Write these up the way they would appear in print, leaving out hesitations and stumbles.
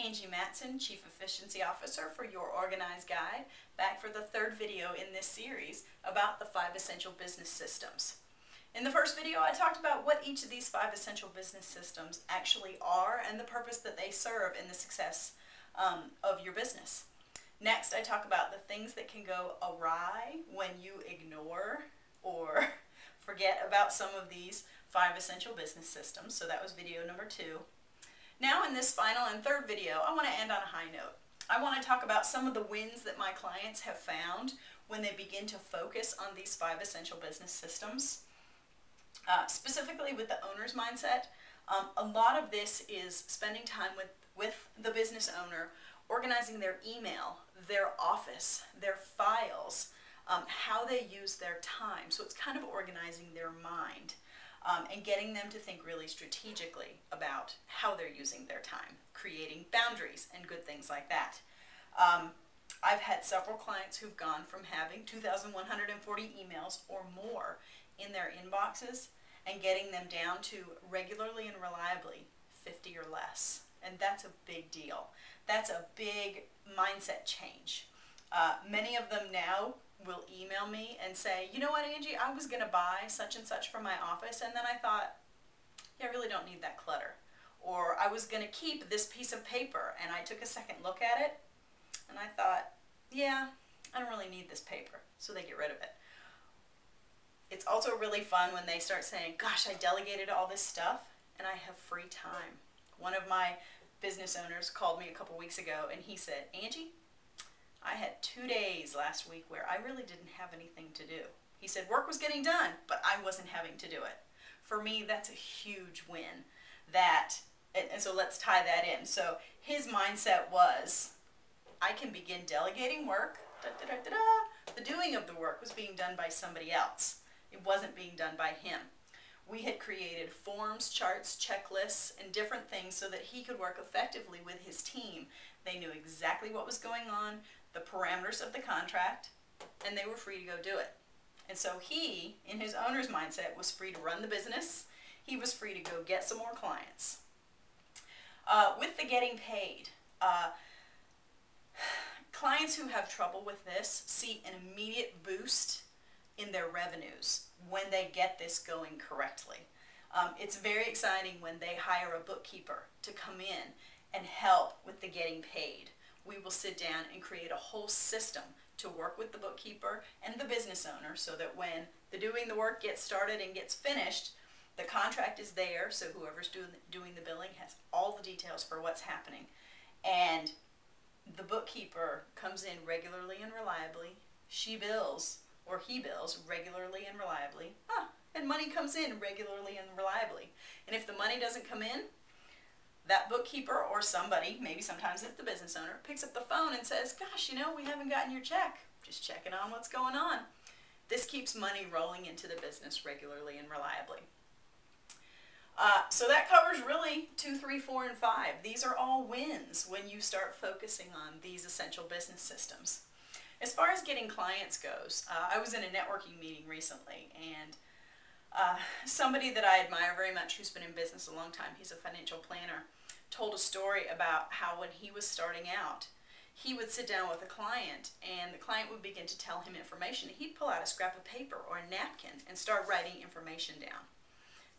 Angie Matson, Chief Efficiency Officer for Your Organized Guide, back for the third video in this series about the 5 essential business systems. In the first video, I talked about what each of these 5 essential business systems actually are and the purpose that they serve in the success of your business. Next, I talk about the things that can go awry when you ignore or forget about some of these 5 essential business systems. So that was video number 2. Now in this final and third video, I want to end on a high note. I want to talk about some of the wins that my clients have found when they begin to focus on these 5 essential business systems. Specifically with the owner's mindset, a lot of this is spending time with the business owner, organizing their email, their office, their files, how they use their time. So it's kind of organizing their mind. And getting them to think really strategically about how they're using their time, creating boundaries and good things like that. I've had several clients who've gone from having 2,140 emails or more in their inboxes and getting them down to regularly and reliably 50 or less. And that's a big deal. That's a big mindset change. Many of them now will email me and say, you know what, Angie, I was going to buy such and such for my office, and then I thought, yeah, I really don't need that clutter. Or I was going to keep this piece of paper, and I took a second look at it, and I thought, yeah, I don't really need this paper. So they get rid of it. It's also really fun when they start saying, gosh, I delegated all this stuff, and I have free time. One of my business owners called me a couple weeks ago, and he said, Angie, I had 2 days last week where I really didn't have anything to do. He said work was getting done, but I wasn't having to do it. For me, that's a huge win. And so let's tie that in. So his mindset was, I can begin delegating work. The doing of the work was being done by somebody else. It wasn't being done by him. We had created forms, charts, checklists, and different things so that he could work effectively with his team. They knew exactly what was going on, the parameters of the contract, and they were free to go do it. And so he, in his owner's mindset, was free to run the business. He was free to go get some more clients. With the getting paid, clients who have trouble with this see an immediate boost in their revenues when they get this going correctly. It's very exciting when they hire a bookkeeper to come in and help with the getting paid. We will sit down and create a whole system to work with the bookkeeper and the business owner so that when the doing the work gets started and gets finished, the contract is there, so whoever's doing the billing has all the details for what's happening. And the bookkeeper comes in regularly and reliably. She bills, or he bills, regularly and reliably. And money comes in regularly and reliably. And if the money doesn't come in, that bookkeeper or somebody, maybe sometimes it's the business owner, picks up the phone and says, gosh, you know, we haven't gotten your check. Just checking on what's going on. This keeps money rolling into the business regularly and reliably. So that covers really 2, 3, 4, and 5. These are all wins when you start focusing on these essential business systems. As far as getting clients goes, I was in a networking meeting recently, and somebody that I admire very much who's been in business a long time, he's a financial planner, told a story about how when he was starting out, he would sit down with a client and the client would begin to tell him information. He'd pull out a scrap of paper or a napkin and start writing information down.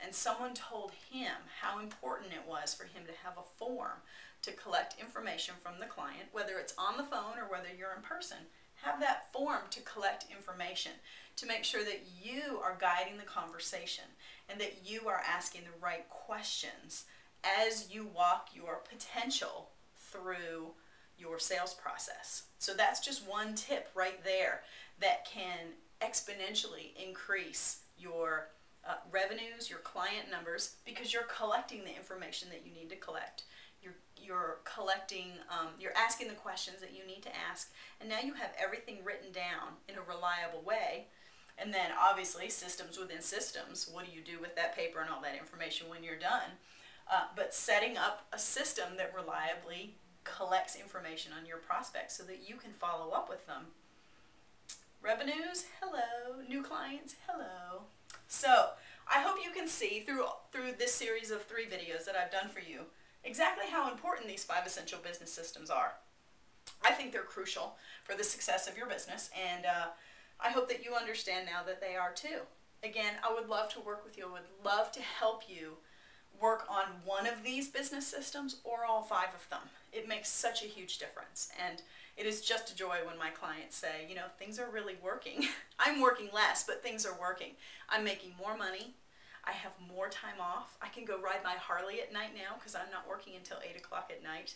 And someone told him how important it was for him to have a form to collect information from the client, whether it's on the phone or whether you're in person. Have that form to collect information, to make sure that you are guiding the conversation and that you are asking the right questions as you walk your potential through your sales process. So that's just one tip right there that can exponentially increase your revenues, your client numbers, because you're collecting the information that you need to collect. You're collecting, you're asking the questions that you need to ask, and now you have everything written down in a reliable way. And then obviously systems within systems, what do you do with that paper and all that information when you're done? But setting up a system that reliably collects information on your prospects so that you can follow up with them. Revenues, hello. New clients, hello. So I hope you can see through this series of 3 videos that I've done for you exactly how important these 5 essential business systems are. I think they're crucial for the success of your business, and I hope that you understand now that they are too. Again, I would love to work with you. I would love to help you work on one of these business systems or all 5 of them. It makes such a huge difference, and it is just a joy when my clients say, you know, things are really working. I'm working less, but things are working. I'm making more money. I have more time off. I can go ride my Harley at night now because I'm not working until 8 o'clock at night.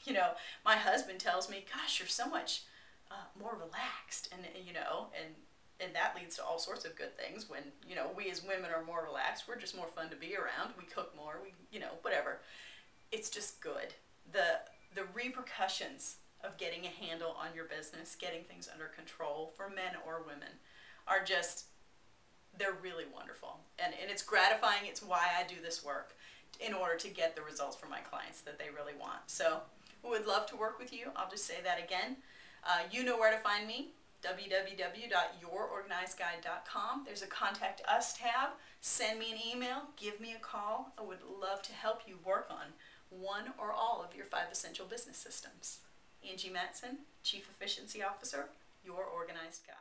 You know, my husband tells me, gosh, you're so much more relaxed, and you know, and that leads to all sorts of good things when, you know, we as women are more relaxed. We're just more fun to be around. We cook more, we, you know, whatever. It's just good. The repercussions of getting a handle on your business, getting things under control for men or women are just, they're really wonderful. And it's gratifying. It's why I do this work, in order to get the results for my clients that they really want. So we would love to work with you. I'll just say that again. You know where to find me, www.yourorganizedguide.com. There's a Contact Us tab. Send me an email, give me a call. I would love to help you work on one or all of your 5 essential business systems. Angie Matson, Chief Efficiency Officer, Your Organized Guide.